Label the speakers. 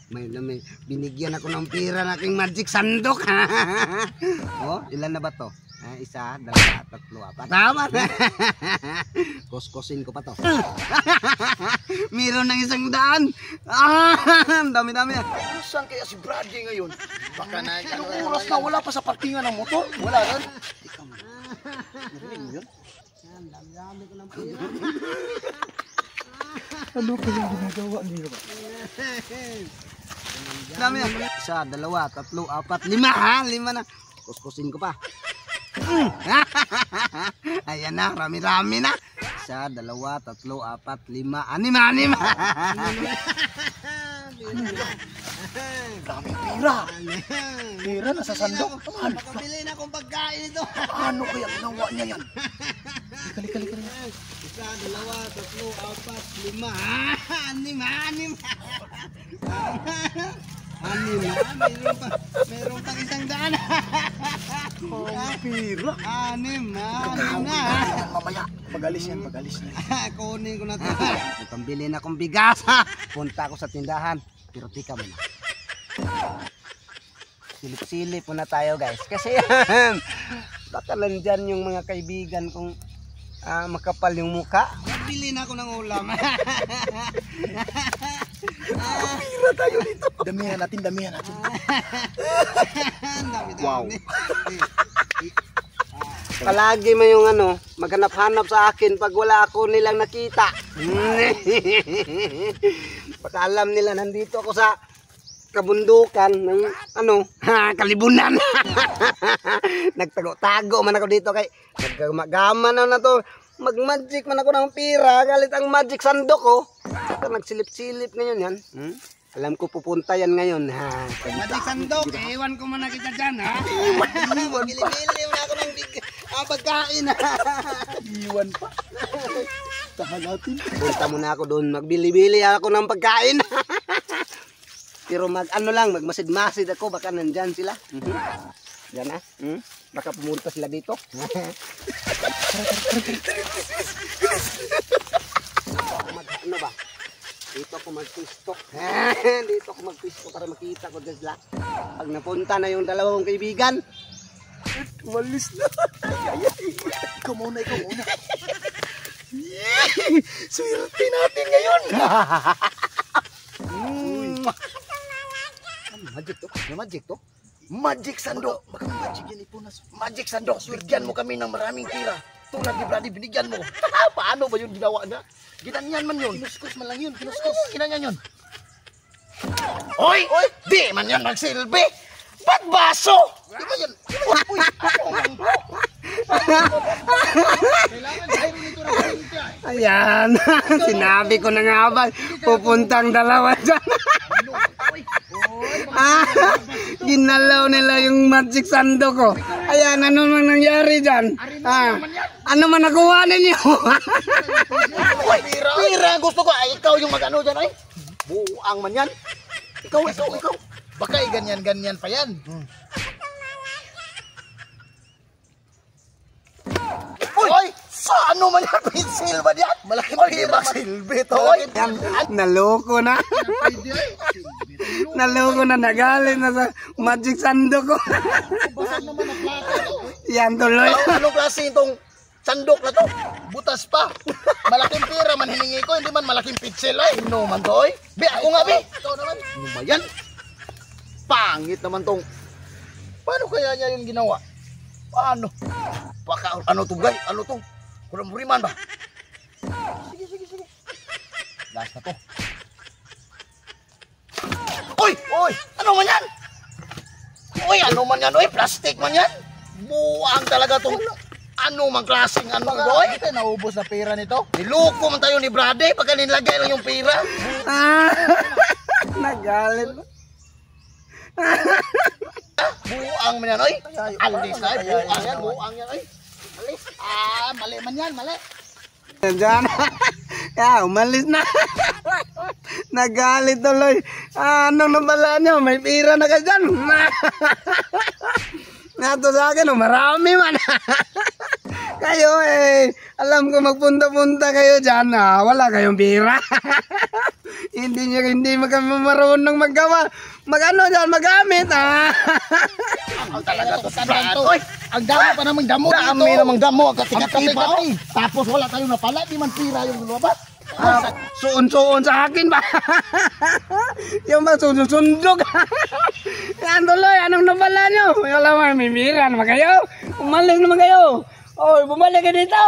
Speaker 1: May binigyan ako ng pira na aking magic sandok. Oh, ilan na ba to? Isa, dalawa, tatlo, apat. Tama na. Kuskosin ko pa to. Meron ng 100. Dami-dami.
Speaker 2: Saan kaya si Brady ngayon? Baka na anong oras na wala pa sa parkingan ng motor? Wala rin. Narinig mo yun?
Speaker 1: Dami-dami ko ng pira.
Speaker 2: Ano kaya ginagawa niyo ba?
Speaker 1: Dami yan. Isa, dalawa, tatlo, apat, 5. 5 na. Kuskusin ko pa. Ayan na, rami-rami na. Isa, dalawa, tatlo, apat, 5, 6.
Speaker 2: Daming pira. Pira nasa sandok.
Speaker 1: Makabili na akong pagkain ito.
Speaker 2: Ano kaya ginawa niya yan? Kali.
Speaker 1: Isa, dalawa, tatlo, apat, 5, 6. 6 na, meron pang 100.
Speaker 2: Pira.
Speaker 1: 6 na.
Speaker 2: Mamaya, magalis yan.
Speaker 1: Kunin ko na ito. May pambili na akong bigas. Punta ako sa tindahan. Pero tika muna. Silip-silip muna tayo guys. Kasi baka nandyan yung mga kaibigan kong makapal yung muka. Bili na ako ng ulam.
Speaker 2: Pira tayo dito. Damihan natin. Wow.
Speaker 1: Palagi mo yung maghanap-hanap sa akin pag wala ako nilang nakita. Baka alam nila nandito ako sa kabundukan ng kalibunan. Nagtago-tago man ako dito kay naggamagaman na to. Mag-magic man ako ng pira, galit ang magic sandok ko. Nagsilip-silip ngayon yan. Alam ko pupunta yan ngayon. Magic sandok, ewan ko muna kita dyan. Bili-bili na ako ng pagkain.
Speaker 2: Iwan pa. Tahan natin.
Speaker 1: Punta muna ako doon, magbili-bili ako ng pagkain. Pero magmasid-masid ako, baka nandyan sila. Yan baka pumunta sila dito. Ano ba? Dito ako magpisto. Dito ako magpisto para makita ko sila. Pag napunta na yung dalawang kaibigan,
Speaker 2: Walis na. Ikaw muna. Swerte natin ngayon. Magic to? Magic sandok. Baka magic yan ipunas. Magic sandok. Bigyan mo kami ng maraming pira. Tulad ni Brady, binigyan mo. Paano ba yun ginawa na? Ginanyan man yun. Kinuskus man lang yun. Ginanyan yun. Oy! Di man yan magsilbi. Ba't baso? Di ba yan?
Speaker 1: Ayan. Sinabi ko na nga ba, pupuntang dalawa dyan. Ginalaw nila yung magic sando ko. Ayan, ano man nangyari dyan? Ano man nakuha ninyo?
Speaker 2: Pira, gusto ko. Ay, ikaw yung mag-ano dyan, ay. Buang man yan. Ikaw. Baka ganyan pa yan. Uy! Sa ano man yan? Pinsil ba yan? Malaki silbi to.
Speaker 1: Naloko na. Naloko na, nagalit na sa magic sando ko. Yan tuloy.
Speaker 2: Anong klase itong sandok na to? Butas pa. Malaking pira man hiningi ko, hindi man malaking pixel ay. No man to, oy. Be, ako nga be. Ikaw naman. Ano ba yan? Pangit naman tong. Paano kaya niya yung ginawa? Paano? Baka ano to, guys? Ano to? Kulang-buriman ba? Sige. Last na to. Uy! Ano man yan? Ano man yan? Plastic man yan? Buang talaga tong ano man klaseng ano boy? Ito naubos na pera nito. Niloko man tayo ni Brady pagka nilagay lang yung pera.
Speaker 1: Nagalit.
Speaker 2: Buang man yan, oy. Alis ay, buang yan, oy. Alis. Mali man yan, mali.
Speaker 1: Diyan. Umalis na. Nagalit tuloy. Anong nabala nyo? May pira na ka dyan. Nato sa akin, marami man. Kayo alam ko magpunta-punta kayo dyan. Wala kayong pira. hindi marunong maggawa. Magano dyan, magamit.
Speaker 2: Ang talaga to brad. Oy, ang dami pa namang damo dito. Dami namang damo, katikat-tikat. Tapos wala tayong napala, di man pira yung lumabas.
Speaker 1: Suon-suon sa akin ba? Yung mga sundog. Yan tuloy, anong napala nyo? Wala mga mimira naman kayo. Umalis naman kayo. Oh, bumalik ka dito.